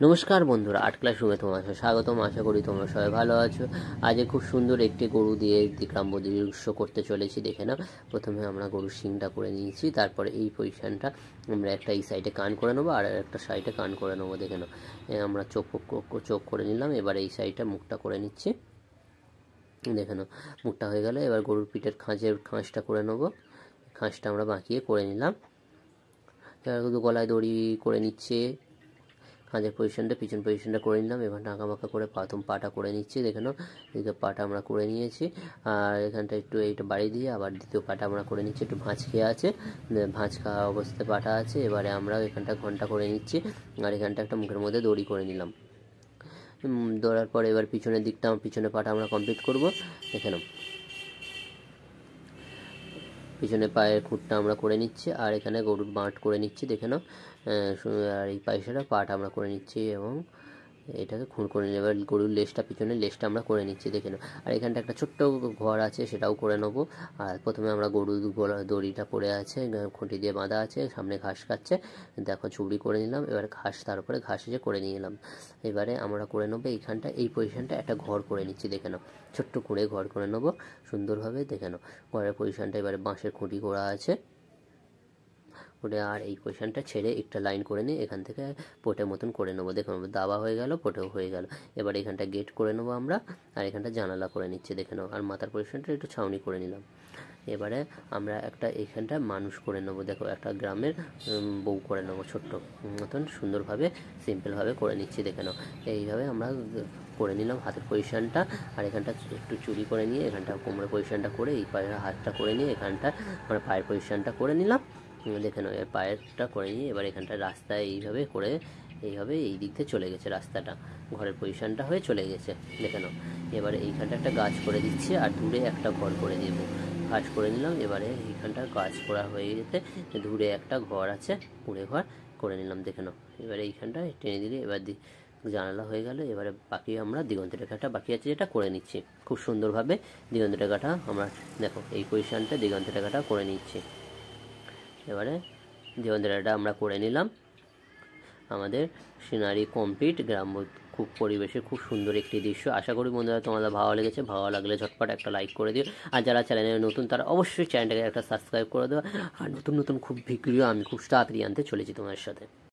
নমস্কার বন্ধুরা, art class রুমে তোমাদের স্বাগতম। আশা করি তোমরা সবাই ভালো আছো। আজ খুব সুন্দর একটি গরু দিয়ে গ্রাম্য দৃশ্য করতে চলেছি। দেখে নাও, প্রথমে আমরা গরুর শিংটা করে নিয়েছি, তারপরে এই পজিশনটা আমরা একটা এই সাইডে কান করে নেবো আর একটা সাইডে কান করে নেবো। দেখে নাও, আমরা চোখ করে নিলাম। এবার এই সাইডটা মুখটা করে নিচ্ছি। দেখে নাও, মুখটা হয়ে গেলে এবার গরুর পিঠের খাঁজটা করে নেবো। খাঁজটা আমরা বাঁকিয়ে করে নিলাম। এবার গলায় দড়ি করে নিচ্ছে, কাঁধের পজিশনটা পিছন পজিশনটা করে নিলাম। এবার আঁকাবাঁকা করে প্রথম পাটা করে নিচ্ছি। দেখে নাও, এদিকে পাটা আমরা করে নিয়েছি আর এখানটা একটু এইটা বাড়ি দিয়ে আবার দ্বিতীয় পাটা আমরা করে নিচ্ছি। একটু ভাঁজ খেয়ে আছে, ভাঁজ খাওয়া অবস্থায় পাটা আছে। এবারে আমরা এখানটা ঘন্টা করে নিচ্ছি আর এখানটা একটা মুখের মধ্যে দড়ি করে নিলাম। দৌড়ার পরে এবার পিছনের দিকটা পিছনে পাটা আমরা কমপ্লিট করব। দেখে নাও, পিছনে পায়ের খুঁটটা আমরা করে নিচ্ছি আর এখানে গরুর বাঁট করে নিচ্ছি। দেখে নাও, আর এই পায়েসাটা পাট আমরা করে নিচ্ছি এবং এটাকে খুঁড় করে নিই। এবার গরুর লেজটা পিছনে লেজটা আমরা করে নিচ্ছি। দেখে নাও, আর এখানটা একটা ছোট্ট ঘর আছে, সেটাও করে নেবো। আর প্রথমে আমরা গরুর দড়িটা পড়ে আছে, খুঁটি দিয়ে বাঁধা আছে, সামনে ঘাস খাচ্ছে। দেখো, চুবড়ি করে নিলাম। এবার ঘাস, তার উপরে ঘাস যে করে নিয়ে এলাম। এবারে আমরা করে নেবো এইখানটা, এই পজিশনটা একটা ঘর করে নিচ্ছি। দেখে নাও, ছোট্ট করে ঘর করে নেবো সুন্দরভাবে। দেখে নাও, ঘরের পজিশনটা এবারে বাঁশের খুঁটি করা আছে ওটা, আর এই পজিশনটা ছেড়ে একটা লাইন করে নিয়ে এখান থেকে পোটের মতন করে নেবো। দেখুন, দাবা হয়ে গেল, পোটেও হয়ে গেল। এবার এখানটা গেট করে নেবো আমরা আর এখানটা জানালা করে নিচ্ছি। দেখে নাও, আর মাথার পজিশনটা একটু ছাউনি করে নিলাম। এবারে আমরা একটা এইখানটা মানুষ করে নেবো। দেখো, একটা গ্রামের বউ করে নেবো, ছোট্ট মতন সুন্দরভাবে সিম্পলভাবে করে নিচ্ছি। দেখে নাও, এইভাবে আমরা করে নিলাম হাতের পজিশনটা। আর এখানটা একটু চুরি করে নিয়ে এখানটা কোমরের পজিশনটা করে এই পায়ের হাতটা করে নিয়ে এখানটা আমরা পায়ের পজিশনটা করে নিলাম। দেখে নাও, এর পায়েরটা করে নিয়ে এবার এখানটা রাস্তায় এইভাবে করে এইভাবে এই দিক থেকে চলে গেছে রাস্তাটা, ঘরের পজিশনটা হয়ে চলে গেছে। দেখে নাও, এবারে এইখানটা একটা গাছ করে দিচ্ছি আর দূরে একটা ঘর করে দেবো। গাছ করে নিলাম। এবারে এইখানটা গাছ করা হয়ে যেতে দূরে একটা ঘর আছে, কুঁড়ে ঘর করে নিলাম। দেখে নাও, এবারে এইখানটা টেনে দিলে এবার জানালা হয়ে গেল। এবারে বাকি আমরা দিগন্ত রেখাটা বাকি আছে যেটা করে নিচ্ছি খুব সুন্দরভাবে। দিগন্ত রেখাটা আমরা দেখো এই পজিশনটা দিগন্ত রেখাটা করে নিচ্ছি। এবারে দিগন্ত রেখাটা আমরা করে নিলাম। আমাদের সিনারি কমপ্লিট। গ্রাম্য খুব পরিবেশে খুব সুন্দর একটি দৃশ্য। আশা করি বন্ধুরা তোমাদের ভালো লেগেছে। ভালো লাগলে ঝটপট একটা লাইক করে দিও, আর যারা চ্যানেলে নতুন তারা অবশ্যই চ্যানেলটাকে একটা সাবস্ক্রাইব করে দেওয়া। আর নতুন নতুন খুব ভিডিও আমি খুব তাড়াতাড়ি আনতে চলেছি তোমাদের সাথে।